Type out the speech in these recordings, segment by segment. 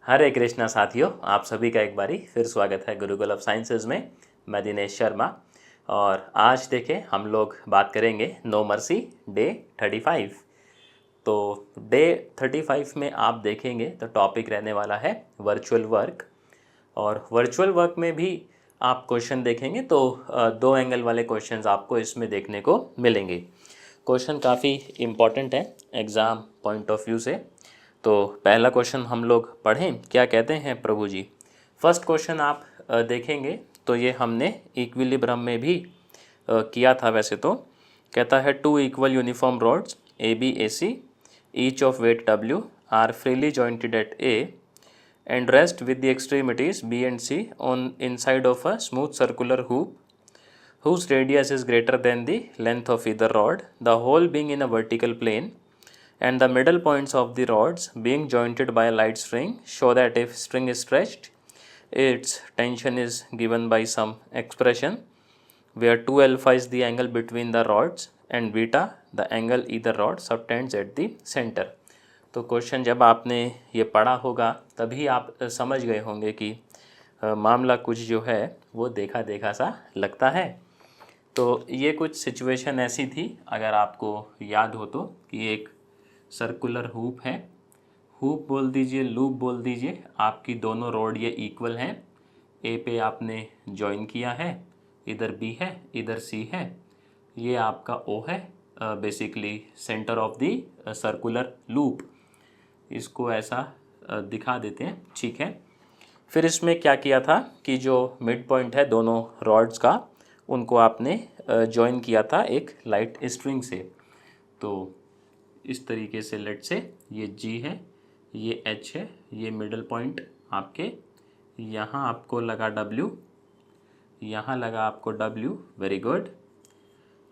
हरे कृष्णा साथियों, आप सभी का एक बारी फिर स्वागत है गुरुकुल ऑफ साइंसेज में। मैं दिनेश शर्मा और आज देखें हम लोग बात करेंगे नो मर्सी डे 35। तो डे 35 में आप देखेंगे तो टॉपिक रहने वाला है वर्चुअल वर्क। और वर्चुअल वर्क में भी आप क्वेश्चन देखेंगे तो दो एंगल वाले क्वेश्चंस आपको इसमें देखने को मिलेंगे। क्वेश्चन काफ़ी इम्पॉर्टेंट है एग्ज़ाम पॉइंट ऑफ व्यू से। तो पहला क्वेश्चन हम लोग पढ़ें, क्या कहते हैं प्रभु जी। फर्स्ट क्वेश्चन आप देखेंगे तो ये हमने इक्विलिब्रियम में भी किया था। वैसे तो कहता है two equal uniform rods A B A C each of weight W are freely jointed at A and rest with the extremities B and C on inside of a smooth circular hoop whose radius is greater than the length of either rod, the whole being in a vertical plane and the middle points of the rods being jointed by a light string show that if string is stretched, its tension is given by some expression where 2 alpha is the angle between the rods and beta the angle either rod subtends at the center। तो question जब आपने ये पढ़ा होगा तभी आप समझ गए होंगे कि मामला कुछ जो है वो देखा देखा सा लगता है। तो ये कुछ सिचुएशन ऐसी थी, अगर आपको याद हो तो, कि एक सर्कुलर हुप है, हुप बोल दीजिए, लूप बोल दीजिए, आपकी दोनों रोड ये इक्वल हैं। ए पे आपने ज्वाइन किया है, इधर बी है इधर सी है, ये आपका ओ है, basically centre of the circular loop. इसको ऐसा दिखा देते हैं, ठीक है। फिर इसमें क्या किया था कि जो मिड पॉइंट है दोनों रॉड्स का, उनको आपने जॉइन किया था एक लाइट स्ट्रिंग से। तो इस तरीके से लेट से ये जी है, ये एच है, ये मिडल पॉइंट आपके, यहाँ आपको लगा डब्ल्यू, यहाँ लगा आपको डब्ल्यू, वेरी गुड।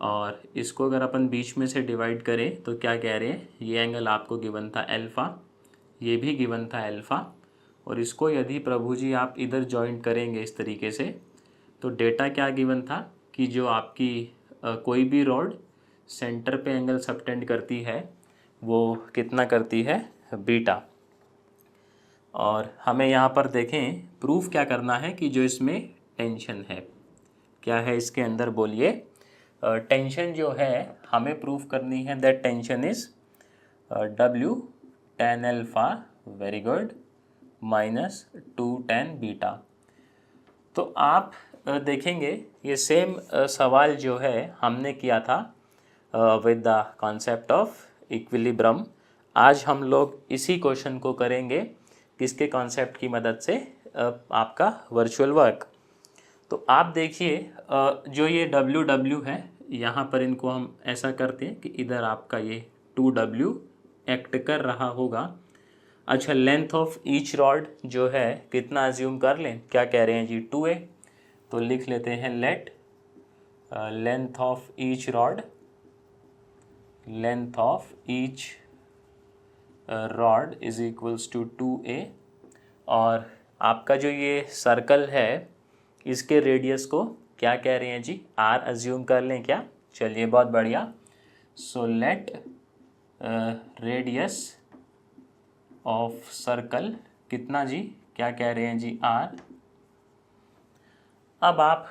और इसको अगर अपन बीच में से डिवाइड करें तो क्या कह रहे हैं, ये एंगल आपको गिवन था अल्फ़ा, ये भी गिवन था अल्फ़ा, और इसको यदि प्रभु जी आप इधर जॉइंट करेंगे इस तरीके से तो डेटा क्या गिवन था कि जो आपकी कोई भी रॉड सेंटर पे एंगल सबटेंड करती है वो कितना करती है, बीटा। और हमें यहाँ पर देखें प्रूफ क्या करना है कि जो इसमें टेंशन है, क्या है इसके अंदर बोलिए। टेंशन जो है हमें प्रूफ करनी है that tension is W tan alpha, very good, minus 2 tan beta. तो आप देखेंगे ये सेम सवाल जो है हमने किया था with the concept of equilibrium. आज हम लोग इसी क्वेश्चन को करेंगे किसके कॉन्सेप्ट की मदद से, आपका वर्चुअल वर्क। तो आप देखिए जो ये डब्ल्यू डब्ल्यू है, यहाँ पर इनको हम ऐसा करते हैं कि इधर आपका ये 2W एक्ट कर रहा होगा। अच्छा, लेंथ ऑफ ईच रॉड जो है कितना अज्यूम कर लें, क्या कह रहे हैं जी, 2A। तो लिख लेते हैं let length of each rod, length of each rod is equals to 2A। और आपका जो ये सर्कल है इसके रेडियस को क्या कह रहे हैं जी, R अज्यूम कर लें क्या, चलिए बहुत बढ़िया। So let radius of circle कितना जी, क्या कह रहे हैं जी, R। अब आप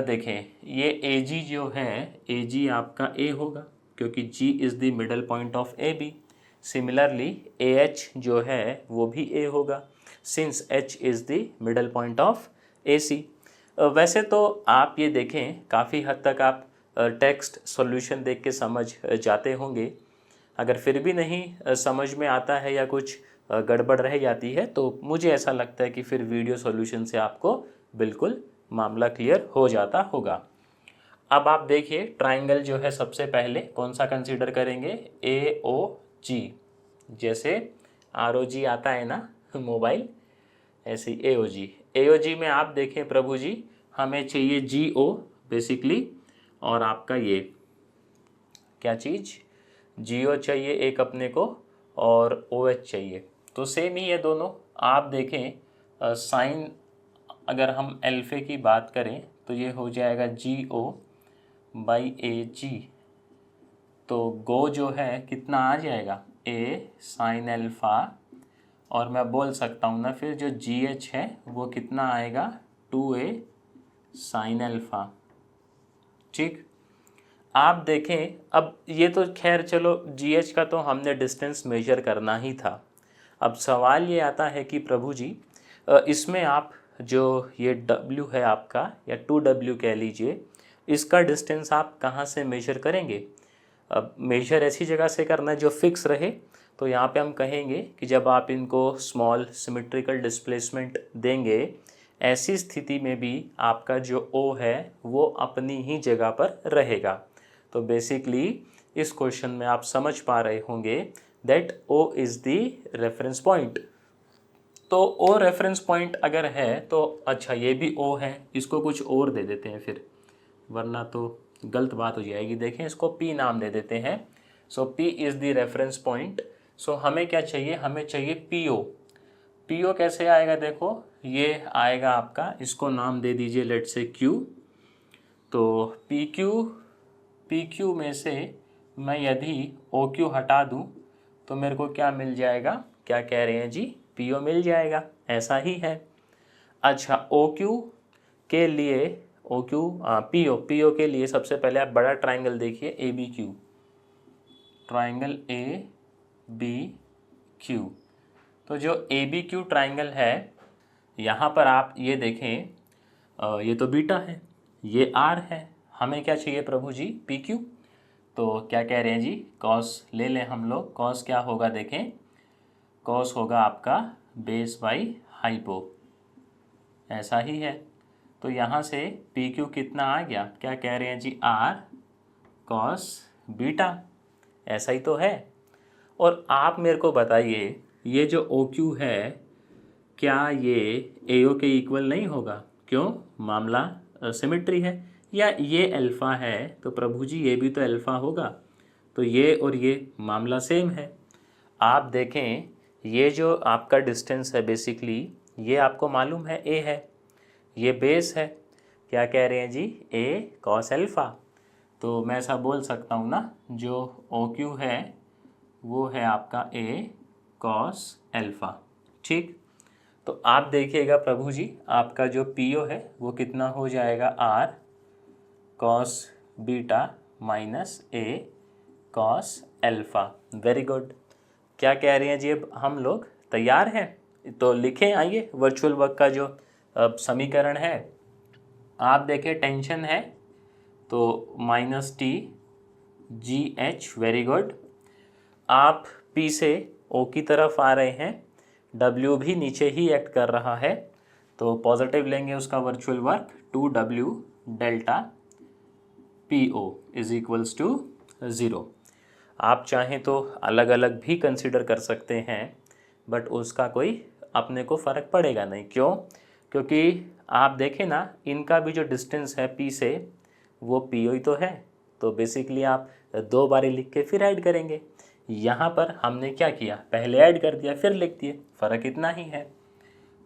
देखें ये AG जो है, AG आपका A होगा क्योंकि G is the middle point of AB। Similarly AH जो है वो भी A होगा since H is the middle point of AC। वैसे तो आप ये देखें काफ़ी हद तक आप टेक्स्ट सॉल्यूशन देख के समझ जाते होंगे। अगर फिर भी नहीं समझ में आता है या कुछ गड़बड़ रह जाती है तो मुझे ऐसा लगता है कि फिर वीडियो सॉल्यूशन से आपको बिल्कुल मामला क्लियर हो जाता होगा। अब आप देखिए ट्राइंगल जो है सबसे पहले कौन सा कंसीडर करेंगे, AOG। जैसे ROG आता है ना मोबाइल, ऐसे AOG। AOG में आप देखें प्रभु जी, हमें चाहिए GO बेसिकली, और आपका ये क्या चीज़, GO चाहिए एक अपने को, और OH चाहिए। तो सेम ही है दोनों। आप देखें साइन अगर हम अल्फे की बात करें तो ये हो जाएगा GO बाई AG। तो गो जो है कितना आ जाएगा, A साइन अल्फ़ा और मैं बोल सकता हूँ ना फिर जो GH है वो कितना आएगा 2a साइन अल्फ़ा। ठीक, आप देखें अब ये तो खैर चलो GH का तो हमने डिस्टेंस मेजर करना ही था। अब सवाल ये आता है कि प्रभु जी इसमें आप जो ये W है आपका या 2W कह लीजिए, इसका डिस्टेंस आप कहाँ से मेजर करेंगे। अब मेजर ऐसी जगह से करना है जो फिक्स रहे। तो यहाँ पे हम कहेंगे कि जब आप इनको स्मॉल सिमेट्रिकल डिस्प्लेसमेंट देंगे, ऐसी स्थिति में भी आपका जो O है वो अपनी ही जगह पर रहेगा। तो बेसिकली इस क्वेश्चन में आप समझ पा रहे होंगे that O is the reference point. तो O रेफरेंस पॉइंट अगर है तो अच्छा ये भी O है, इसको कुछ और दे देते हैं फिर, वरना तो गलत बात हो जाएगी। देखें इसको P नाम दे देते हैं। So P is the reference point. So हमें क्या चाहिए, हमें चाहिए PO। PO कैसे आएगा, देखो ये आएगा आपका, इसको नाम दे दीजिए लेट से Q। तो PQ में से मैं यदि OQ हटा दूं तो मेरे को क्या मिल जाएगा, क्या कह रहे हैं जी, PO मिल जाएगा, ऐसा ही है। अच्छा OQ के लिए PO के लिए सबसे पहले आप बड़ा ट्राइंगल देखिए ABQ, ट्राइंगल ABQ। तो जो ABQ ट्राइंगल है यहाँ पर आप ये देखें, ये तो बीटा है, ये R है, हमें क्या चाहिए प्रभु जी, PQ। तो क्या कह रहे हैं जी, कॉस ले लें हम लोग। कॉस क्या होगा देखें, कॉस होगा आपका बेस बाई हाइपो, ऐसा ही है। तो यहाँ से PQ कितना आ गया, क्या कह रहे हैं जी, R कॉस बीटा, ऐसा ही तो है। और आप मेरे को बताइए ये जो OQ है क्या ये AO के इक्वल नहीं होगा, क्यों, मामला सिमेट्री है। या ये अल्फ़ा है तो प्रभु जी ये भी तो अल्फ़ा होगा, तो ये और ये मामला सेम है। आप देखें ये जो आपका डिस्टेंस है बेसिकली ये आपको मालूम है A है, ये बेस है, क्या कह रहे हैं जी, A कॉस अल्फ़ा। तो मैं ऐसा बोल सकता हूँ ना, जो OQ है वो है आपका A कॉस अल्फ़ा। ठीक, तो आप देखिएगा प्रभु जी आपका जो PO है वो कितना हो जाएगा, R cos beta minus A cos alpha. Very good, क्या कह रहे हैं जी, अब हम लोग तैयार हैं। तो लिखें आइए वर्चुअल वर्क का जो समीकरण है। आप देखें टेंशन है तो -T GH, वेरी गुड। आप P से O की तरफ आ रहे हैं, W भी नीचे ही एक्ट कर रहा है, तो पॉजिटिव लेंगे उसका virtual work, 2W delta PO is equals to 0। आप चाहें तो अलग अलग भी कंसिडर कर सकते हैं, बट उसका कोई अपने को फ़र्क पड़ेगा नहीं। क्यों, क्योंकि आप देखें ना इनका भी जो डिस्टेंस है P से वो PO ही तो है। तो बेसिकली आप दो बारी लिख के फिर ऐड करेंगे। यहाँ पर हमने क्या किया, पहले ऐड कर दिया फिर लिख दिए, फ़र्क इतना ही है।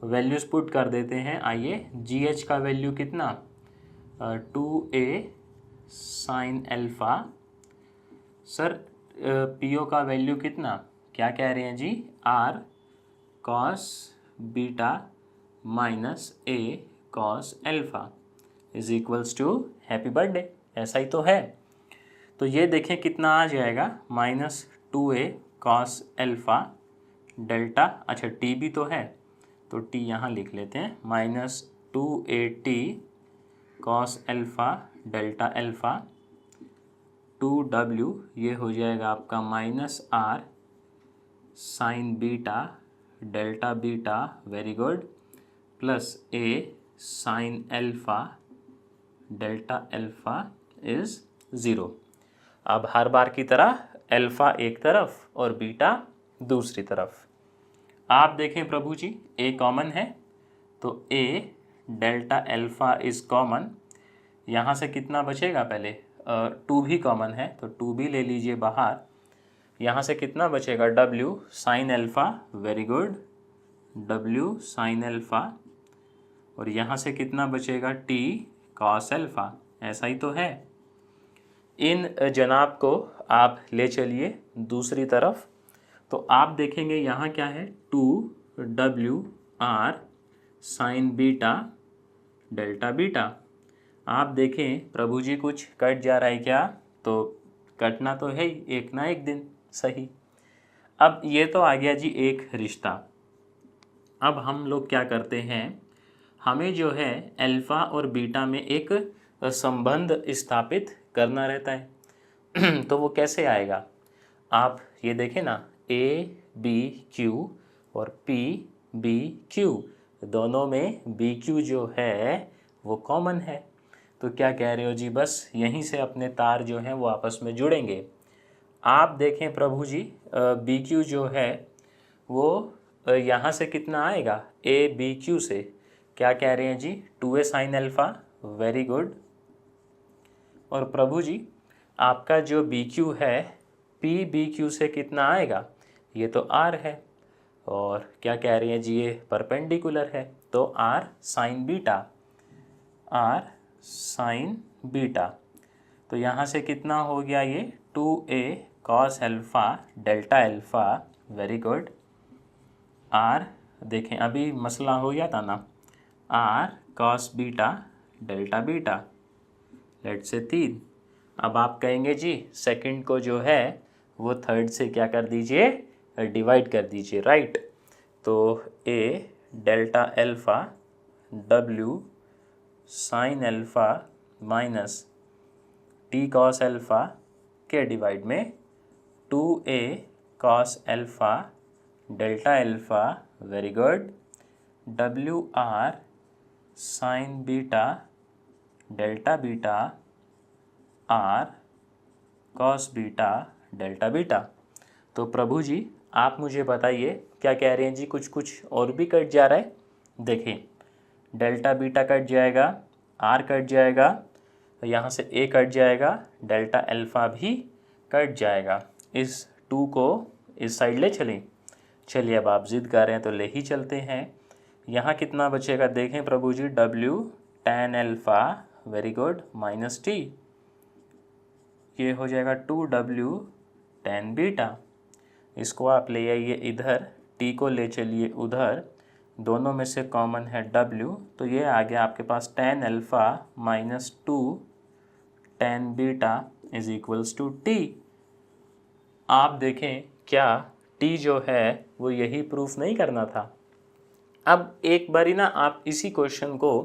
वैल्यूज़ पुट कर देते हैं आइए। GH का वैल्यू कितना, 2A sine alpha. Sir PO का वैल्यू कितना, क्या कह रहे हैं जी, R cos beta minus A cos alpha is equals to happy birthday, ऐसा ही तो है। तो ये देखें कितना आ जाएगा, -2A कॉस अल्फ़ा डेल्टा, अच्छा T भी तो है तो T यहाँ लिख लेते हैं, -2AT cos alpha delta alpha, 2W ये हो जाएगा आपका -R sine beta delta beta, very good, plus A sine alpha delta alpha is 0। अब हर बार की तरह अल्फ़ा एक तरफ और बीटा दूसरी तरफ। आप देखें प्रभु जी A कॉमन है तो A delta alpha is common, यहाँ से कितना बचेगा, पहले 2 भी कॉमन है तो 2 भी ले लीजिए बाहर, यहाँ से कितना बचेगा, W sine alpha, very good, W sine alpha, और यहाँ से कितना बचेगा, T कॉस अल्फ़ा, ऐसा ही तो है। इन जनाब को आप ले चलिए दूसरी तरफ, तो आप देखेंगे यहाँ क्या है, 2WR sign beta delta beta. आप देखें प्रभु जी कुछ कट जा रहा है क्या, तो कटना तो है ही एक ना एक दिन, सही। अब ये तो आ गया जी एक रिश्ता। अब हम लोग क्या करते हैं, हमें जो है अल्फ़ा और बीटा में एक संबंध स्थापित करना रहता है। तो वो कैसे आएगा, आप ये देखें ना, ABQ और PBQ दोनों में BQ जो है वो कॉमन है। तो क्या कह रहे हो जी, बस यहीं से अपने तार जो हैं वो आपस में जुड़ेंगे। आप देखें प्रभु जी, BQ जो है वो यहाँ से कितना आएगा, ABQ से, क्या कह रहे हैं जी, 2A sine alpha, very good. और प्रभु जी आपका जो BQ है PBQ से कितना आएगा, ये तो R है, और क्या कह रही हैं जी, ये परपेंडिकुलर है, तो R sine beta, R sine beta. तो यहाँ से कितना हो गया, ये 2A cos alpha delta alpha, very good. R देखें अभी मसला हो गया था ना, R cos beta delta beta, let से 3। अब आप कहेंगे जी सेकंड को जो है वो थर्ड से क्या कर दीजिए, डिवाइड कर दीजिए, राइट। तो A delta alpha W sine alpha minus T cos alpha के डिवाइड में 2A cos alpha delta alpha, very good, WR sign beta delta beta R cos beta delta beta. तो प्रभु जी आप मुझे बताइए क्या कह रहे हैं जी, कुछ कुछ और भी कट जा रहा है। देखिए डेल्टा बीटा कट जाएगा, R कट जाएगा, यहाँ से A कट जाएगा, डेल्टा अल्फ़ा भी कट जाएगा। इस 2 को इस साइड ले चलें, चलिए अब आप ज़िद कर रहे हैं तो ले ही चलते हैं। यहाँ कितना बचेगा देखें प्रभु जी, W tan alpha, very good, minus T, ये हो जाएगा 2W tan बीटा। इसको आप ले आइए इधर, T को ले चलिए उधर, दोनों में से कॉमन है W, तो ये आ गया आपके पास tan alpha minus 2 tan beta is equals to T। आप देखें क्या T जो है वो यही प्रूफ नहीं करना था। अब एक बारी ना आप इसी क्वेश्चन को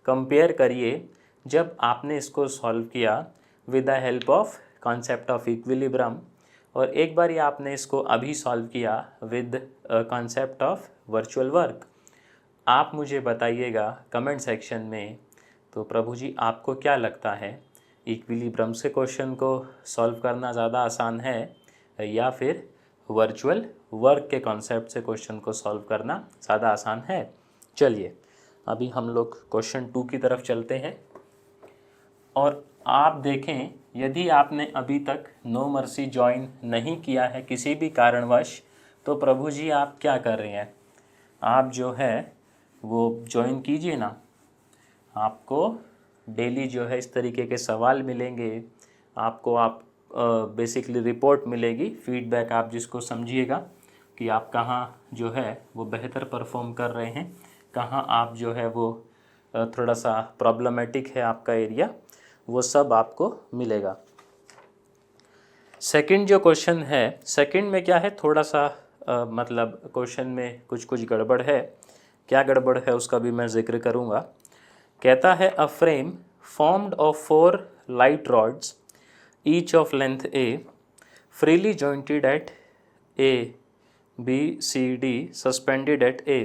कंपेयर करिए जब आपने इसको सॉल्व किया with the help of concept of equilibrium, और एक बारी आपने इसको अभी सॉल्व किया with concept of virtual work. आप मुझे बताइएगा कमेंट सेक्शन में, तो प्रभु जी आपको क्या लगता है, इक्विलिब्रियम से क्वेश्चन को सॉल्व करना ज़्यादा आसान है या फिर वर्चुअल वर्क के कॉन्सेप्ट से क्वेश्चन को सॉल्व करना ज़्यादा आसान है। चलिए अभी हम लोग क्वेश्चन 2 की तरफ चलते हैं। और आप देखें यदि आपने अभी तक नो मर्सी ज्वाइन नहीं किया है किसी भी कारणवश, तो प्रभु जी आप क्या कर रहे हैं, आप जो है वो ज्वाइन कीजिए ना। आपको डेली जो है इस तरीके के सवाल मिलेंगे, आपको आप बेसिकली रिपोर्ट मिलेगी, फीडबैक आप जिसको समझिएगा कि आप कहाँ जो है वो बेहतर परफॉर्म कर रहे हैं, कहाँ आप जो है वो थोड़ा सा प्रॉब्लमेटिक है आपका एरिया, वो सब आपको मिलेगा। सेकंड जो क्वेश्चन है, सेकंड में क्या है, थोड़ा सा मतलब क्वेश्चन में कुछ कुछ गड़बड़ है। क्या गड़बड़ है उसका भी मैं जिक्र करूँगा। कहता है a frame formed of 4 light rods each of length A freely jointed at A, B, C, D suspended at A।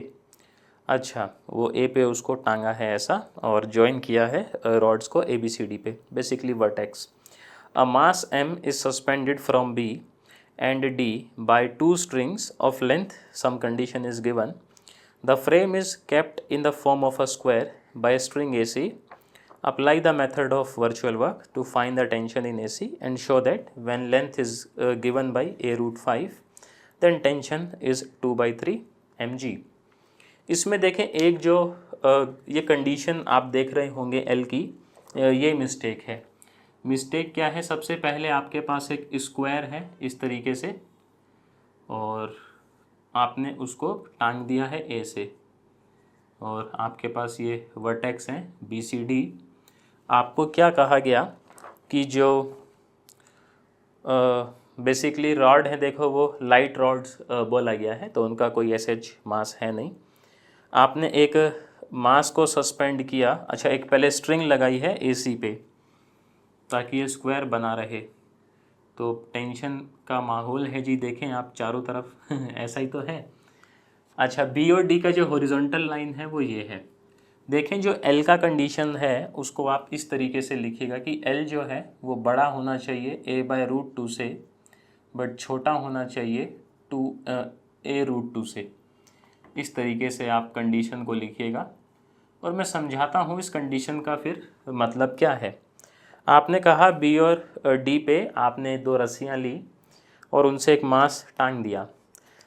अच्छा वो A पे उसको टांगा है ऐसा और जॉइन किया है रॉड्स को A, B, C, D पे, basically vertex. A mass M is suspended from B and D by 2 strings of length, some condition is given. The frame is kept in the form of a square by string AC. Apply the method of virtual work to find the tension in AC and show that when length is given by A root 5 then tension is 2/3 mg। इसमें देखें एक जो ये condition आप देख रहे होंगे L की, ये मिस्टेक है। मिस्टेक क्या है, सबसे पहले आपके पास एक स्क्वायर है इस तरीके से, और आपने उसको टांग दिया है ए से, और आपके पास ये वर्टेक्स हैं बी सी डी। आपको क्या कहा गया कि जो बेसिकली रॉड है, देखो वो लाइट रॉड्स बोला गया है, तो उनका कोई एसएच मास है नहीं। आपने एक मास को सस्पेंड किया, अच्छा एक पहले स्ट्रिंग लगाई है एसी पे ताकि ये स्क्वायर बना रहे। तो टेंशन का माहौल है जी, देखें आप चारों तरफ ऐसा ही तो है। अच्छा बी और डी का जो हॉरिजॉन्टल लाइन है वो ये है। देखें जो एल का कंडीशन है उसको आप इस तरीके से लिखिएगा कि एल जो है वो बड़ा होना चाहिए a/√2 से, बट छोटा होना चाहिए a√2 से। इस तरीके से आप कंडीशन को लिखिएगा और मैं समझाता हूँ इस कंडीशन का फिर मतलब क्या है। आपने कहा बी और डी पे आपने दो रस्सियाँ ली और उनसे एक मास टांग दिया।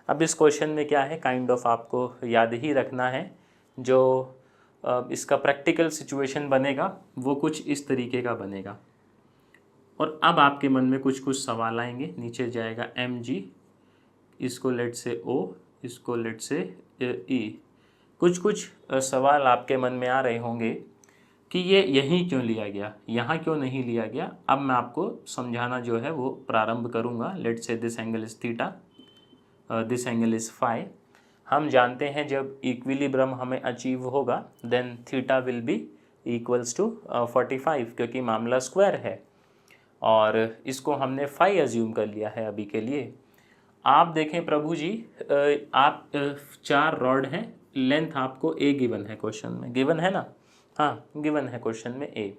अब इस क्वेश्चन में क्या है, काइंड ऑफ आपको याद ही रखना है, जो इसका प्रैक्टिकल सिचुएशन बनेगा वो कुछ इस तरीके का बनेगा। और अब आपके मन में कुछ कुछ सवाल आएंगे, नीचे जाएगा एम जी, इसको लेट से ओ, इसको लेट से ई। कुछ कुछ सवाल आपके मन में आ रहे होंगे कि ये यहीं क्यों लिया गया, यहाँ क्यों नहीं लिया गया। अब मैं आपको समझाना जो है वो प्रारंभ करूँगा। Let say this angle is theta, this angle is phi. हम जानते हैं जब इक्विलिब्रियम हमें अचीव होगा then theta will be equals to 45, क्योंकि मामला स्क्वायर है और इसको हमने फाई अज्यूम कर लिया है अभी के लिए। आप देखें प्रभु जी, आप चार रॉड हैं, लेंथ आपको ए गिवन है, क्वेश्चन में गिवन है ना, हाँ गिवन है क्वेश्चन में ए।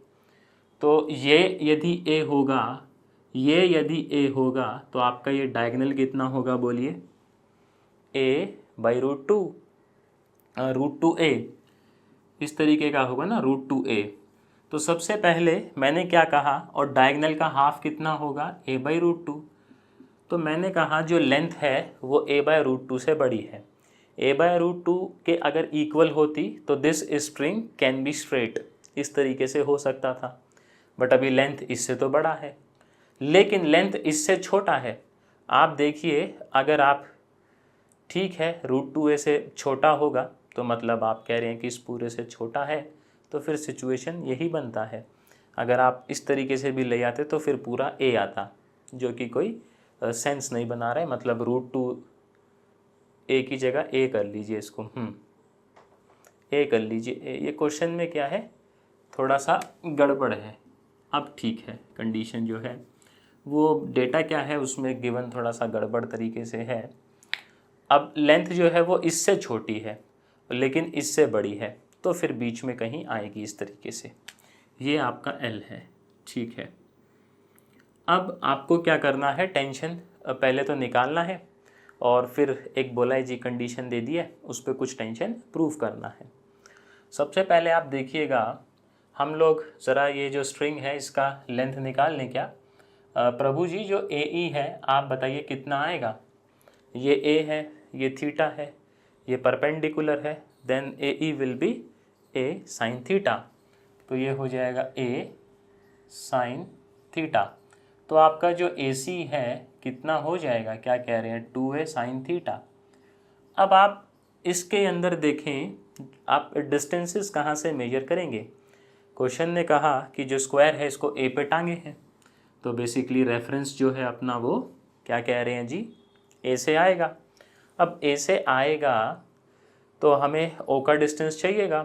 तो ये यदि ए होगा, ये यदि ए होगा तो आपका ये डायगोनल कितना होगा बोलिए, a/√2, √2a, इस तरीके का होगा ना √2a। तो सबसे पहले मैंने क्या कहा, और डायगोनल का हाफ कितना होगा a/√2। तो मैंने कहा जो लेंथ है वो a/√2 से बड़ी है। a/√2 के अगर इक्वल होती तो this string can be straight, इस तरीके से हो सकता था, बट अभी लेंथ इससे तो बड़ा है, लेकिन लेंथ इससे छोटा है। आप देखिए अगर आप, ठीक है √2a से छोटा होगा तो मतलब आप कह रहे हैं कि इस पूरे से छोटा है, तो फिर सिचुएशन यही बनता है। अगर आप इस तरीके से भी ले आते तो फिर पूरा a आता, जो कि कोई सेंस नहीं बना रहा है। मतलब √2a की जगह a कर लीजिए इसको, a कर लीजिए। ये क्वेश्चन में क्या है, थोड़ा सा गड़बड़ है। अब ठीक है, कंडीशन जो है वो डेटा क्या है उसमें गिवन थोड़ा सा गड़बड़ तरीके से है। अब लेंथ जो है वो इससे छोटी है लेकिन इससे बड़ी है, तो फिर बीच में कहीं आएगी इस तरीके से। ये आपका L है, ठीक है। अब आपको क्या करना है, टेंशन पहले तो निकालना है और फिर एक बोलाई जी कंडीशन दे दी है, उस पर कुछ टेंशन प्रूव करना है। सबसे पहले आप देखिएगा, हम लोग ज़रा ये जो स्ट्रिंग है इसका लेंथ निकाल लें क्या। प्रभु जी जो AE है आप बताइए कितना आएगा। ये A है, ये थीटा है, ये परपेंडिकुलर है, then AE will be A sine theta. तो ये हो जाएगा A साइन थीटा। तो आपका जो AC है कितना हो जाएगा, क्या कह रहे हैं, 2A साइन थीटा। अब आप इसके अंदर देखें, आप डिस्टेंसेस कहाँ से मेजर करेंगे। क्वेश्चन ने कहा कि जो स्क्वायर है इसको A पे टांगे हैं, तो बेसिकली रेफरेंस जो है अपना वो क्या कह रहे हैं जी, A से आएगा। अब A से आएगा तो हमें O का डिस्टेंस चाहिएगा,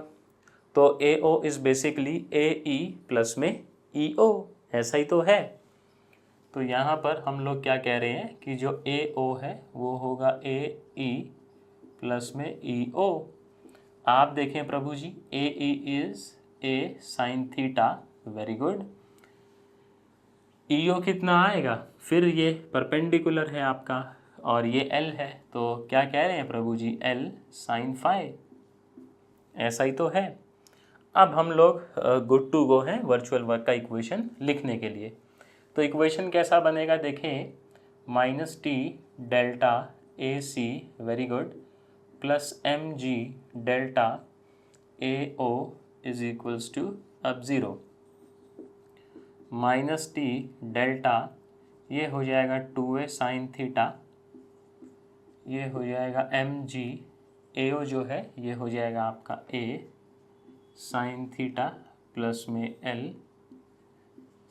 तो AO is basically AE plus में EO, ऐसा ही तो है। तो यहाँ पर हम लोग क्या कह रहे हैं कि जो AO है वो होगा AE प्लस में EO। आप देखें प्रभु जी, AE is A sine theta, very good. EO कितना आएगा, फिर ये परपेंडिकुलर है आपका और ये L है, तो क्या कह रहे हैं प्रभु जी, L साइन फाई, ऐसा ही तो है। अब हम लोग गुड टू गो हैं वर्चुअल वर्क का इक्वेशन लिखने के लिए। तो इक्वेशन कैसा बनेगा देखें, -t delta AC, very good, plus mg delta AO is equals to, अब 0, -t डेल्टा ये हो जाएगा 2A साइन थीटा ये हो जाएगा एम जी, ए ओ जो है ये हो जाएगा आपका ए साइन थीटा प्लस में L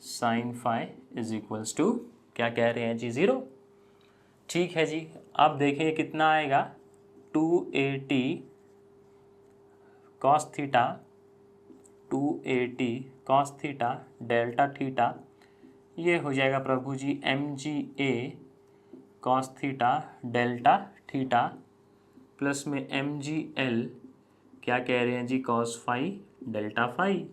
sine phi is equals to क्या कह रहे हैं जी 0। ठीक है जी, अब देखिए कितना आएगा 280 cos theta 280 cos theta delta theta, ये हो जाएगा प्रभु जी M G A cos theta delta theta plus में एम जी एल क्या कह रहे हैं जी कॉस फाई डेल्टा फाई।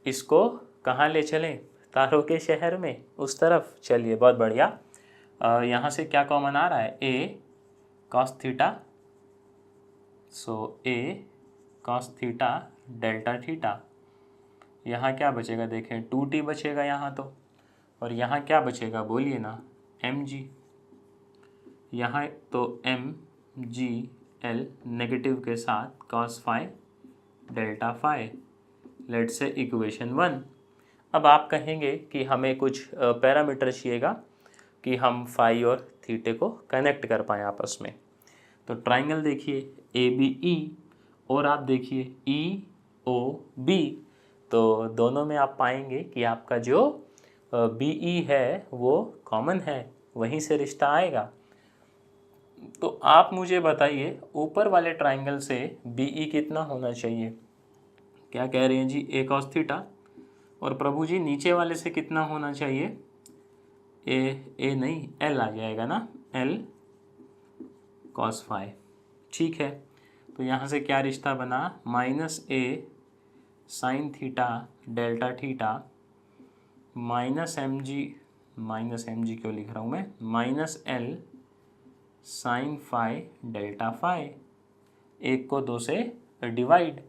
इसको कहाँ ले चलें, तारों के शहर में, उस तरफ। चलिए बहुत बढ़िया। यहाँ से क्या कॉमन आ रहा है, ए कॉस थीटा, सो ए कॉस थीटा डेल्टा थीटा। यहाँ क्या बचेगा देखें 2t बचेगा यहाँ तो, और यहाँ क्या बचेगा बोलिए ना एम जी। यहाँ तो एम जी एल नेगेटिव के साथ cos phi delta phi, let say equation 1। अब आप कहेंगे कि हमें कुछ पैरामीटर चाहिएगा कि हम फाई और थीटे को कनेक्ट कर पाएँ आपस में। तो ट्राइंगल देखिए ए बी ई, और आप देखिए ई ओ बी, तो दोनों में आप पाएंगे कि आपका जो बी ई है वो कॉमन है, वहीं से रिश्ता आएगा। तो आप मुझे बताइए ऊपर वाले ट्राइंगल से बी ई कितना होना चाहिए, क्या कह रहे हैं जी ए कॉस थीटा, और प्रभु जी नीचे वाले से कितना होना चाहिए, ए नहीं एल आ जाएगा ना, एल कॉस फाई। ठीक है, तो यहाँ से क्या रिश्ता बना, minus A sine theta delta theta minus M G क्यों लिख रहा हूँ मैं, minus L sine phi delta phi, एक को 2 से डिवाइड,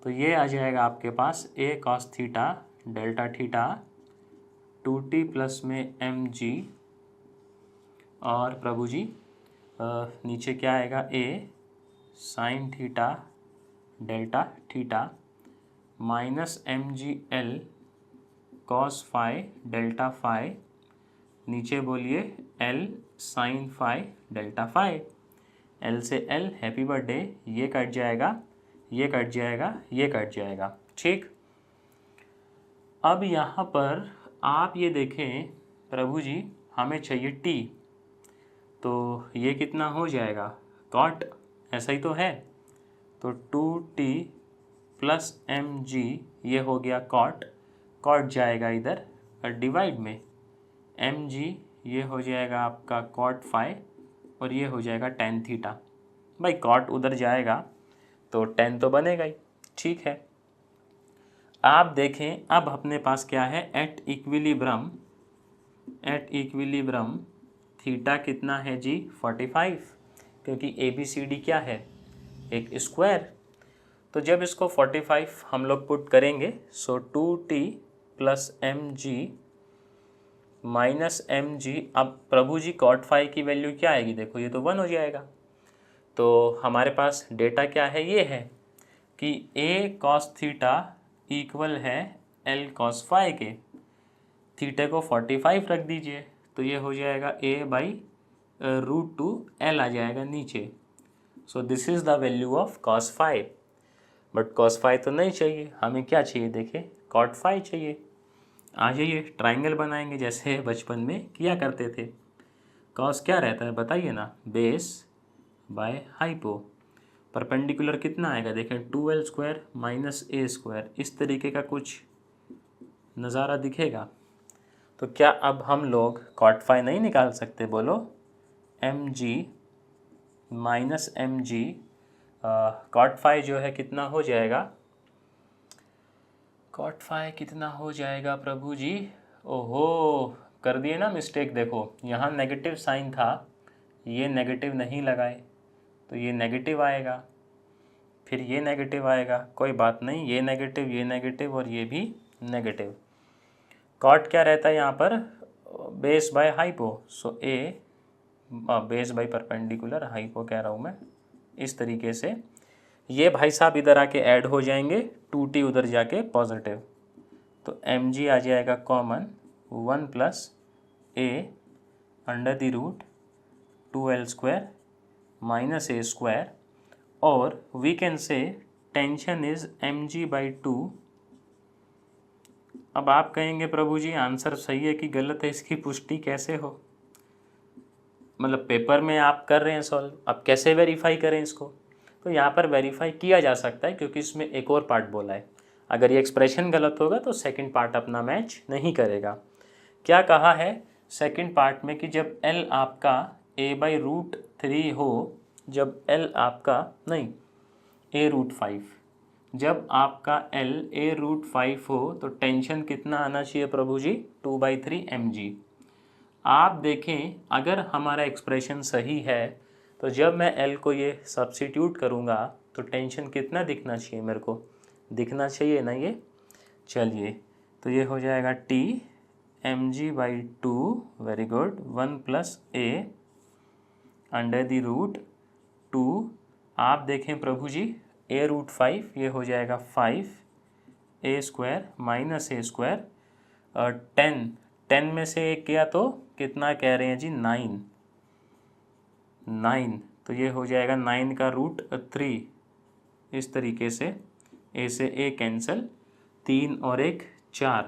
तो ये आ जाएगा आपके पास A cos theta delta theta 2t plus में एम जी, और प्रभु जी नीचे क्या आएगा A sine theta delta theta minus M G L cos phi delta phi, नीचे बोलिए L sine phi delta phi, L से एल हैप्पी बर्थडे, ये कट जाएगा, ये कट जाएगा, ये कट जाएगा। ठीक, अब यहाँ पर आप ये देखें प्रभु जी हमें चाहिए टी, तो ये कितना हो जाएगा कॉट, ऐसा ही तो है, तो 2t प्लस एम जी ये हो गया कॉट, कॉट जाएगा इधर डिवाइड में, एम जी ये हो जाएगा आपका कॉट फाई, और ये हो जाएगा टेन थीटा। भाई कॉट उधर जाएगा तो टेन तो बनेगा ही। ठीक है, आप देखें अब अपने पास क्या है, एट इक्विलिब्रम थीटा कितना है जी 45, क्योंकि ए बी सी डी क्या है एक स्क्वायर। तो जब इसको 45 हम लोग पुट करेंगे, so 2t plus M G minus M G, अब प्रभु जी कॉट फाई की वैल्यू क्या आएगी, देखो ये तो 1 हो जाएगा। तो हमारे पास डेटा क्या है, ये है कि ए कॉस थीटा इक्वल है एल कॉस फाई के, थीटे को 45 रख दीजिए, तो ये हो जाएगा ए बाई √2 एल आ जाएगा नीचे। So this is the value of cos phi, but cos phi तो नहीं चाहिए, हमें क्या चाहिए देखिए कॉट फाई चाहिए। आ जाइए ट्राइंगल बनाएंगे जैसे बचपन में किया करते थे। कॉस क्या रहता है बताइए ना, बेस बाय हाइपो, परपेंडिकुलर कितना आएगा देखें 2l स्क्वायर माइनस ए स्क्वायर, इस तरीके का कुछ नज़ारा दिखेगा। तो क्या अब हम लोग कॉट फाई नहीं निकाल सकते, बोलो M G minus M G, cot phi जो है कितना हो जाएगा, कॉट फाई कितना हो जाएगा प्रभु जी, ओहो कर दिए ना मिस्टेक, देखो यहाँ नेगेटिव साइन था, ये नेगेटिव नहीं लगाए तो ये नेगेटिव आएगा, फिर ये नेगेटिव आएगा, कोई बात नहीं, ये नेगेटिव और ये भी नेगेटिव। कॉट क्या रहता है यहाँ पर, base by hypo, so A base by perpendicular, hypo कह रहा हूँ मैं, इस तरीके से ये भाई साहब इधर आके ऐड हो जाएंगे, 2t उधर जाके पॉजिटिव, तो एम जी आ जाएगा common 1 plus A under the root 2l² minus a², और we can say tension is mg/2। अब आप कहेंगे प्रभु जी आंसर सही है कि गलत है, इसकी पुष्टि कैसे हो? मतलब पेपर में आप कर रहे हैं सॉल्व, अब कैसे वेरीफाई करें इसको? तो यहाँ पर वेरीफाई किया जा सकता है क्योंकि इसमें एक और पार्ट बोला है। अगर ये एक्सप्रेशन गलत होगा तो सेकंड पार्ट अपना मैच नहीं करेगा। क्या कहा है सेकंड पार्ट में कि जब L आपका a/√3 हो, जब L आपका नहीं a√5, जब आपका L a√5 हो तो टेंशन कितना आना चाहिए प्रभु जी? 2/3 mg। आप देखें अगर हमारा एक्सप्रेशन सही है तो जब मैं L को ये सब्स्टिट्यूट करूँगा तो टेंशन कितना दिखना चाहिए मेरे को? दिखना चाहिए ना ये। चलिए तो ये हो जाएगा T mg/2, very good, 1 + a/√2। आप देखें प्रभु जी a√5 ये हो जाएगा 5 a² minus a², 10 में से एक किया तो कितना कह रहे हैं जी? 9। तो ये हो जाएगा 9√3। इस तरीके से a से a कैंसिल, 3 और 1 4,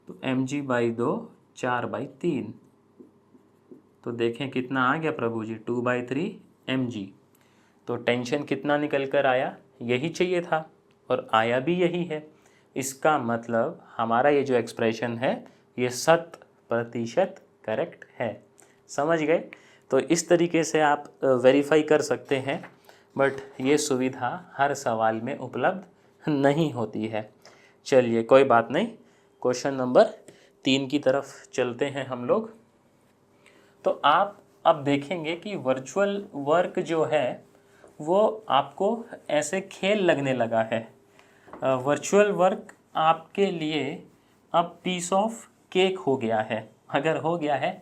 तो mg/2 4/3। तो देखें कितना आ गया प्रभु जी? 2/3 mg। तो टेंशन कितना निकल कर आया? यही चाहिए था और आया भी यही है। इसका मतलब हमारा ये जो एक्सप्रेशन है ये 100% करेक्ट है। समझ गए? तो इस तरीके से आप वेरीफाई कर सकते हैं, बट ये सुविधा हर सवाल में उपलब्ध नहीं होती है। चलिए कोई बात नहीं, क्वेश्चन नंबर 3 की तरफ चलते हैं हम लोग। तो आप अब देखेंगे कि वर्चुअल वर्क जो है वो आपको ऐसे खेल लगने लगा है। वर्चुअल वर्क आपके लिए अब पीस ऑफ केक हो गया है। अगर हो गया है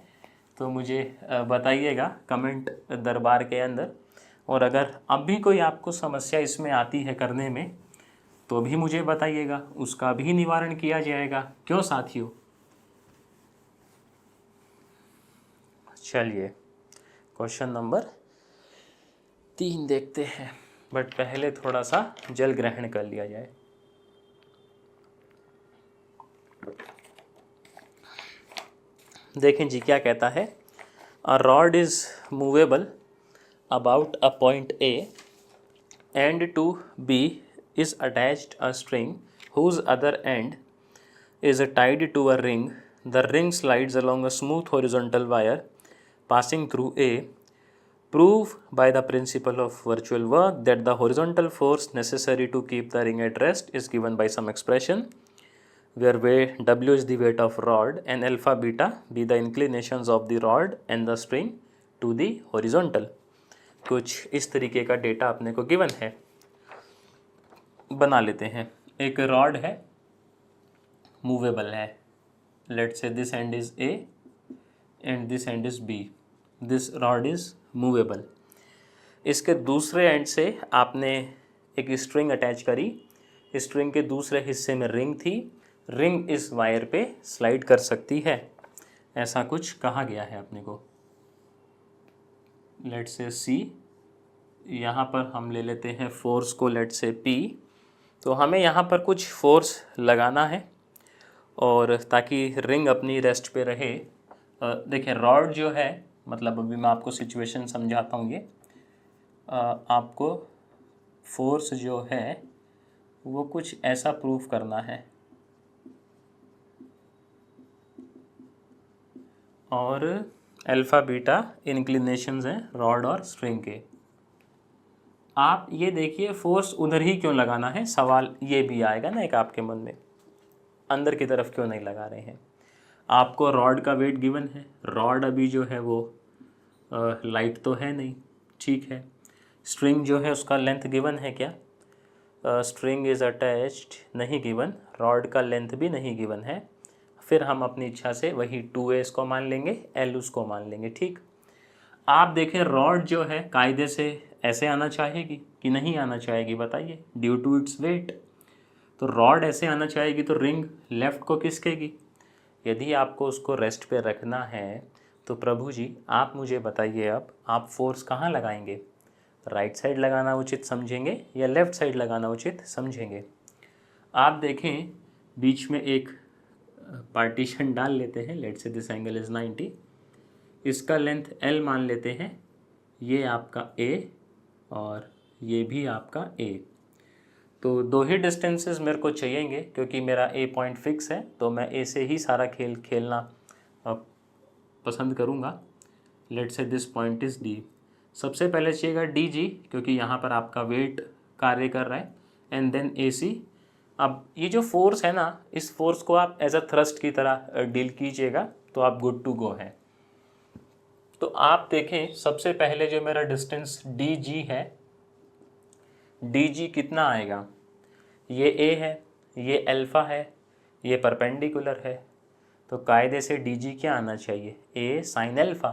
तो मुझे बताइएगा कमेंट दरबार के अंदर, और अगर अब भी कोई आपको समस्या इसमें आती है करने में तो भी मुझे बताइएगा, उसका भी निवारण किया जाएगा। क्यों साथियों? चलिए क्वेश्चन नंबर 3 देखते हैं, बट पहले थोड़ा सा जल ग्रहण कर लिया जाए। देखें जी क्या कहता है। A rod is movable about a point A and to B is attached a string whose other end is tied to a ring. The ring slides along a smooth horizontal wire passing through A. Prove by the principle of virtual work that the horizontal force necessary to keep the ring at rest is given by some expression where W is the weight of rod and alpha beta be the inclinations of the rod and the string to the horizontal. कुछ इस तरीके का data अपने को given है। बना लेते हैं। एक रॉड है, मूवेबल है। Let's say this and is A and this and is B। This rod is movable. इसके दूसरे एंड से आपने एक स्ट्रिंग अटैच करी। स्ट्रिंग के दूसरे हिस्से में रिंग थी। रिंग इस वायर पे स्लाइड कर सकती है, ऐसा कुछ कहा गया है अपने को। लेट्स से C, यहाँ पर हम ले लेते हैं फोर्स को, लेट्स से P। तो हमें यहाँ पर कुछ फोर्स लगाना है और ताकि रिंग अपनी रेस्ट पे रहे। देखिए रॉड जो है, मतलब अभी मैं आपको सिचुएशन समझाता हूँ। ये आपको फोर्स जो है वो कुछ ऐसा प्रूफ करना है, और अल्फ़ा बीटा इंक्लिनेशंस हैं रॉड और स्ट्रिंग के। आप ये देखिए फोर्स उधर ही क्यों लगाना है, सवाल ये भी आएगा ना एक आपके मन में, अंदर की तरफ क्यों नहीं लगा रहे हैं। आपको रॉड का वेट गिवन है, रॉड अभी जो है वो लाइट तो है नहीं, ठीक है। स्ट्रिंग जो है उसका लेंथ गिवन है क्या? स्ट्रिंग इज़ अटैच्ड, नहीं गिवन। रॉड का लेंथ भी नहीं गिवन है। फिर हम अपनी इच्छा से वही 2a इसको मान लेंगे, L उसको मान लेंगे, ठीक। आप देखें रॉड जो है कायदे से ऐसे आना चाहेगी कि नहीं आना चाहेगी, बताइए, ड्यू टू इट्स वेट। तो रॉड ऐसे आना चाहेगी तो रिंग लेफ़्ट को खिसकेगी। यदि आपको उसको रेस्ट पे रखना है तो प्रभु जी आप मुझे बताइए, अब आप फोर्स कहाँ लगाएंगे? राइट साइड लगाना उचित समझेंगे या लेफ़्ट साइड लगाना उचित समझेंगे? आप देखें बीच में एक पार्टीशन डाल लेते हैं। Let's say this angle is 90, इसका लेंथ L मान लेते हैं, ये आपका A और ये भी आपका A। तो दो ही डिस्टेंसेस मेरे को चाहिएंगे, क्योंकि मेरा A पॉइंट फिक्स है, तो मैं A से ही सारा खेल खेलना पसंद करूँगा। Let's say this point is D। सबसे पहले चाहिएगा DG, क्योंकि यहाँ पर आपका वेट कार्य कर रहा है, एंड देन AC। अब ये जो फोर्स है ना, इस फोर्स को आप एज अ थ्रस्ट की तरह डील कीजिएगा, तो आप गुड टू गो हैं। तो आप देखें सबसे पहले जो मेरा डिस्टेंस DG है, DG कितना आएगा? ये A है, ये अल्फ़ा है, ये परपेंडिकुलर है, तो कायदे से DG क्या आना चाहिए? A sine alpha.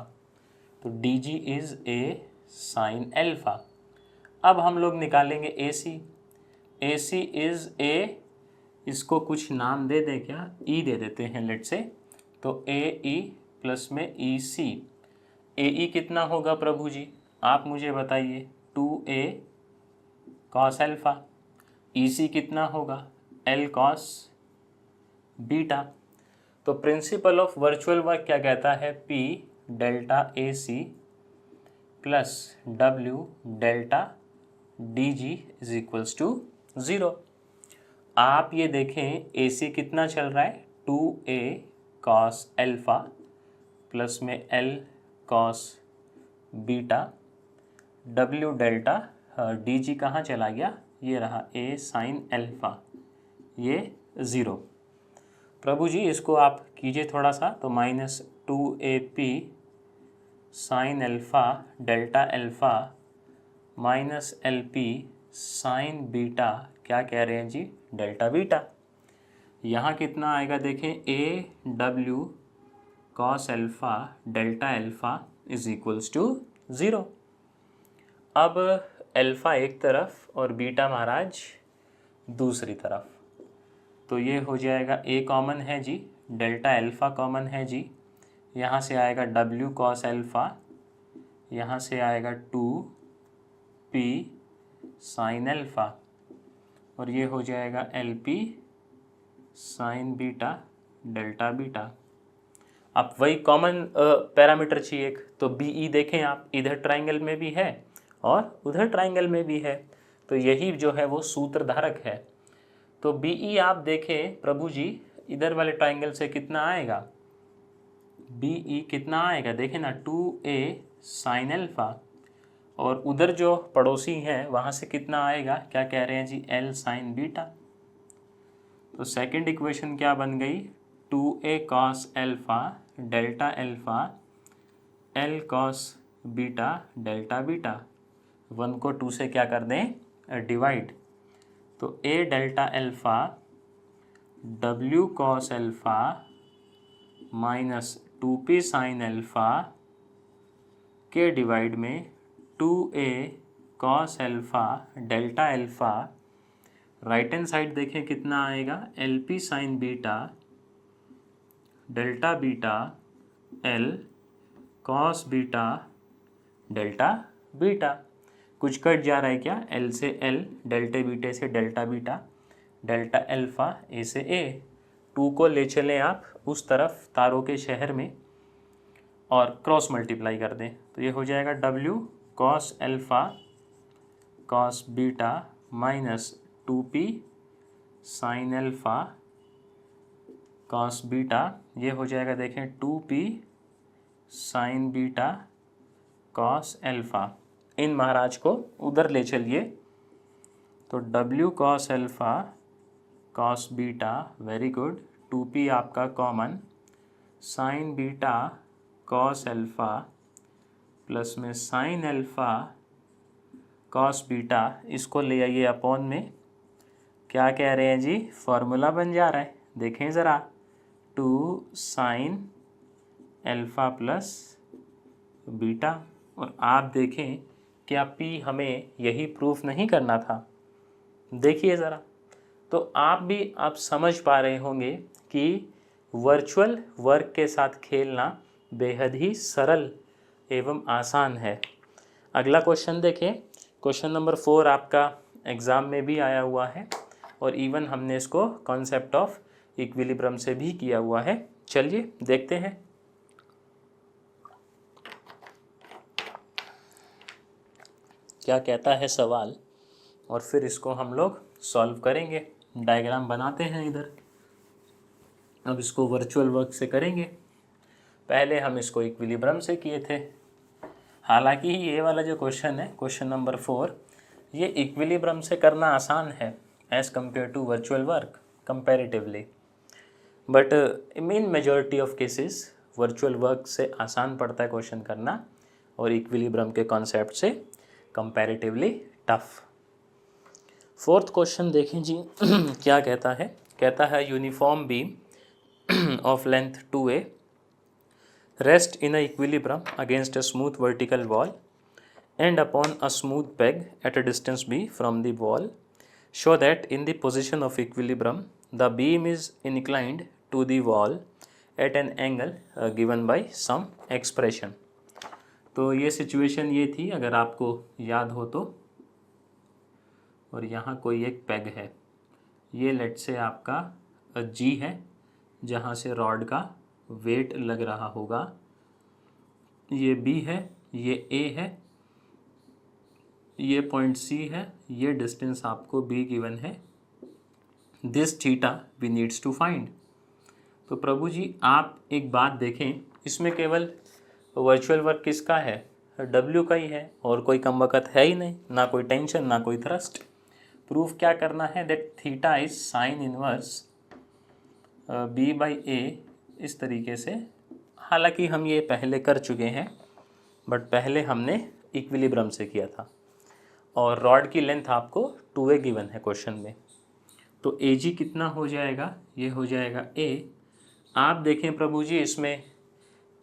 तो DG is A sine alpha. अब हम लोग निकालेंगे AC। AC इज़ A, इसको कुछ नाम दे दें क्या? E दे देते हैं लेट से। तो AE प्लस में EC। AE कितना होगा प्रभु जी? आप मुझे बताइए। 2A cos alpha. EC कितना होगा? L cos beta. तो प्रिंसिपल ऑफ वर्चुअल वर्क क्या कहता है? P delta AC plus W delta DG is equals to 0। आप ये देखें AC कितना चल रहा है? 2A कॉस अल्फ़ा प्लस में L cos beta, W delta DG कहाँ चला गया? ये रहा A साइन अल्फ़ा, ये 0। प्रभु जी इसको आप कीजिए थोड़ा सा, तो -2AP sine alpha delta alpha minus LP sign beta, क्या कह रहे हैं जी? Delta beta. यहाँ कितना आएगा देखें? AW cos alpha delta alpha is equals to 0। अब अल्फ़ा एक तरफ और बीटा महाराज दूसरी तरफ, तो ये हो जाएगा A कॉमन है जी, डेल्टा अल्फ़ा कॉमन है जी, यहाँ से आएगा W कॉस अल्फ़ा, यहाँ से आएगा 2P साइन अल्फ़ा, और ये हो जाएगा LP sign beta delta beta. अब वही कॉमन पैरामीटर चाहिए, तो BE देखें आप, इधर ट्राइंगल में भी है और उधर ट्राइंगल में भी है, तो यही जो है वो सूत्रधारक है। तो BE आप देखें प्रभु जी, इधर वाले ट्राइंगल से कितना आएगा? BE कितना आएगा देखें ना, 2A साइन अल्फ़ा, और उधर जो पड़ोसी हैं वहाँ से कितना आएगा? क्या कह रहे हैं जी? L sign beta. तो सेकंड इक्वेशन क्या बन गई? 2A cos alpha delta alpha L cos beta delta beta. 1 को 2 से क्या कर दें? डिवाइड। तो A delta alpha W cos alpha minus 2P sine alpha के डिवाइड में 2A cos alpha delta alpha, right hand side देखें कितना आएगा? LP sign beta delta beta L cos beta delta beta. कुछ कट जा रहा है क्या? L से L, डेल्टा बीटे से delta beta, delta alpha A से A। 2 को ले चलें आप उस तरफ तारों के शहर में और क्रॉस मल्टीप्लाई कर दें, तो ये हो जाएगा W cos alpha cos beta minus 2P sine alpha cos beta, ये हो जाएगा देखें 2P sine beta cos alpha. इन महाराज को उधर ले चलिए, तो W cos alpha cos beta, very good, 2P आपका common, sine beta cos alpha plus में साइन अल्फ़ा कॉस बीटा, इसको ले आइए अपॉन में। क्या कह रहे हैं जी? फॉर्मूला बन जा रहा है, देखें ज़रा, 2 साइन अल्फ़ा प्लस बीटा। और आप देखें क्या P हमें यही प्रूफ नहीं करना था? देखिए ज़रा, तो आप समझ पा रहे होंगे कि वर्चुअल वर्क के साथ खेलना बेहद ही सरल एवं आसान है। अगला क्वेश्चन देखिए, क्वेश्चन नंबर 4 आपका एग्ज़ाम में भी आया हुआ है और इवन हमने इसको कॉन्सेप्ट ऑफ इक्विलिब्रियम से भी किया हुआ है। चलिए देखते हैं। क्या कहता है सवाल और फिर इसको हम लोग सॉल्व करेंगे। डायग्राम बनाते हैं इधर। अब इसको वर्चुअल वर्क से करेंगे। पहले हम इसको इक्विलिब्रियम से किए थे। हालांकि ये वाला जो क्वेश्चन है, क्वेश्चन नंबर 4, ये इक्विलिब्रियम से करना आसान है as compare to virtual work comparatively, but in majority of cases virtual work से आसान पड़ता है क्वेश्चन करना और इक्विलिब्रियम के कॉन्सेप्ट से कंपैरेटिवली टफ। 4th क्वेश्चन देखें जी। क्या कहता है? कहता है uniform beam of length 2a rest in a equilibrium against a smooth vertical wall and upon a smooth peg at a distance b from the wall. Show that in the position of equilibrium the beam is inclined to the wall at an angle given by some expression. तो ये situation ये थी, अगर आपको याद हो तो, और यहाँ कोई एक पेग है, ये लेट से आपका जी है जहाँ से रॉड का वेट लग रहा होगा, ये बी है, ये ए है, ये पॉइंट सी है, ये डिस्टेंस आपको बी गिवन है। This theta we needs to find. तो प्रभु जी आप एक बात देखें, इसमें केवल वर्चुअल वर्क किसका है? डब्ल्यू का ही है और कोई कमबख्त है ही नहीं, ना कोई टेंशन ना कोई थ्रस्ट। प्रूफ क्या करना है? That theta is sine inverse B by A, इस तरीके से। हालांकि हम ये पहले कर चुके हैं, बट पहले हमने इक्विलिब्रियम से किया था और रॉड की लेंथ आपको 2a गिवन है क्वेश्चन में। तो ए जी कितना हो जाएगा? ये हो जाएगा ए। आप देखें प्रभु जी, इसमें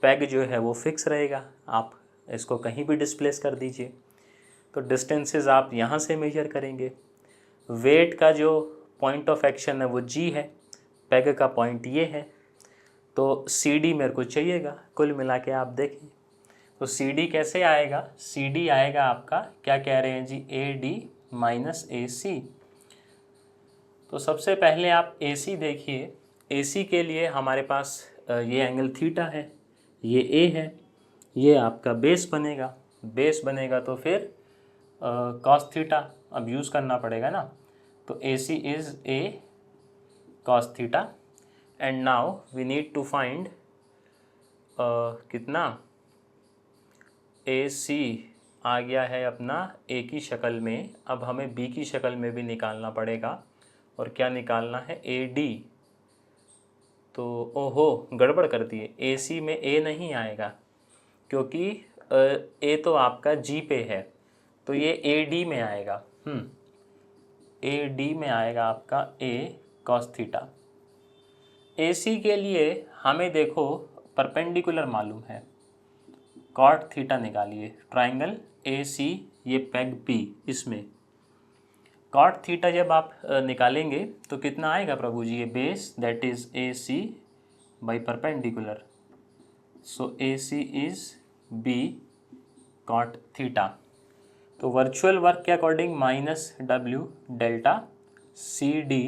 पैग जो है वो फिक्स रहेगा, आप इसको कहीं भी डिस्प्लेस कर दीजिए। तो डिस्टेंसेस आप यहाँ से मेजर करेंगे। वेट का जो पॉइंट ऑफ एक्शन है वो जी है, पैग का पॉइंट ये है, तो सी डी मेरे को चाहिएगा। कुल मिला के आप देखें तो सी डी कैसे आएगा? सी डी आएगा आपका, क्या कह रहे हैं जी, ए डी माइनस ए सी। तो सबसे पहले आप ए सी देखिए। ए सी के लिए हमारे पास ये एंगल थीटा है, ये ए है, ये आपका बेस बनेगा। बेस बनेगा तो फिर कॉस थीटा अब यूज़ करना पड़ेगा ना। तो A C is A cos theta and now we need to find कितना, AC आ गया है अपना A की शक्ल में। अब हमें B की शक्ल में भी निकालना पड़ेगा, और क्या निकालना है? AD। तो ओहो गड़बड़ कर दिए, AC में A नहीं आएगा क्योंकि A तो आपका G पे है, तो ये AD में आएगा। AD में आएगा आपका A cos थीटा। AC के लिए हमें देखो परपेंडिकुलर मालूम है, कॉट थीटा निकालिए। ट्राइंगल AC, ये पेग P, इसमें कॉट थीटा जब आप निकालेंगे तो कितना आएगा प्रभु जी? ये base that is AC by perpendicular, so AC is B cot theta. तो वर्चुअल वर्क के according minus W delta CD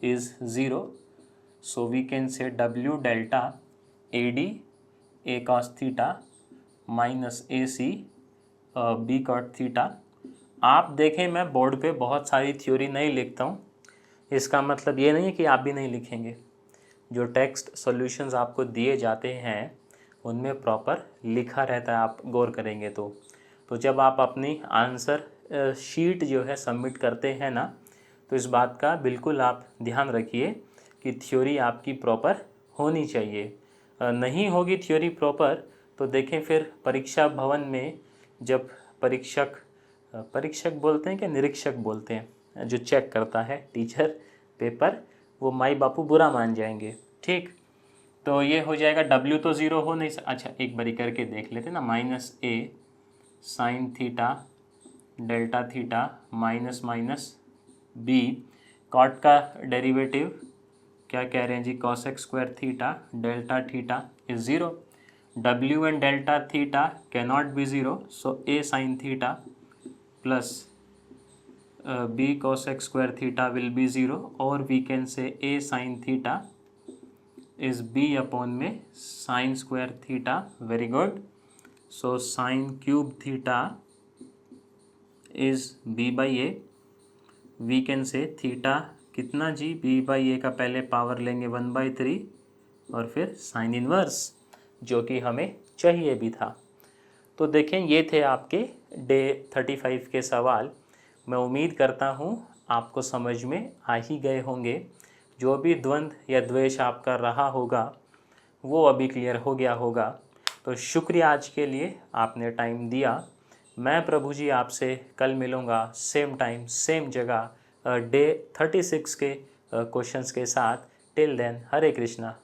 is 0, so we can say W delta AD A cos theta minus AC B cot theta। आप देखें मैं board पे बहुत सारी theory नहीं लिखता हूँ, इसका मतलब ये नहीं है कि आप भी नहीं लिखेंगे। जो टेक्स्ट सॉल्यूशंस आपको दिए जाते हैं उनमें प्रॉपर लिखा रहता है, आप गौर करेंगे तो जब आप अपनी आंसर शीट जो है सबमिट करते हैं ना, तो इस बात का बिल्कुल आप ध्यान रखिए कि थ्योरी आपकी प्रॉपर होनी चाहिए। नहीं होगी थ्योरी प्रॉपर तो देखें फिर परीक्षा भवन में जब परीक्षक बोलते हैं कि निरीक्षक बोलते हैं, जो चेक करता है टीचर पेपर, वो माई बापू बुरा मान जाएंगे। ठीक, तो ये हो जाएगा W तो ज़ीरो हो नहीं अच्छा एक बारी करके देख लेते ना। Minus A sine theta delta theta minus minus B cot का डेरिवेटिव क्या कह रहे हैं जी? cos x square theta delta theta is 0। W and delta theta cannot be 0, so A sin theta plus B cos x square theta will be 0, or we can say A sin theta is B upon में sin square theta. Very good. So sin cube theta is B by A. We can say theta कितना जी, B by A का पहले power लेंगे 1/3 और फिर sine inverse, जो कि हमें चाहिए भी था। तो देखें, ये थे आपके डे 35 के सवाल। मैं उम्मीद करता हूँ आपको समझ में आ ही गए होंगे। जो भी द्वंद्व या द्वेष आपका रहा होगा वो अभी क्लियर हो गया होगा। तो शुक्रिया आज के लिए, आपने टाइम दिया। मैं प्रभु जी आपसे कल मिलूँगा सेम टाइम सेम जगह डे 36 के क्वेश्चंस के साथ। टिल देन, हरे कृष्णा।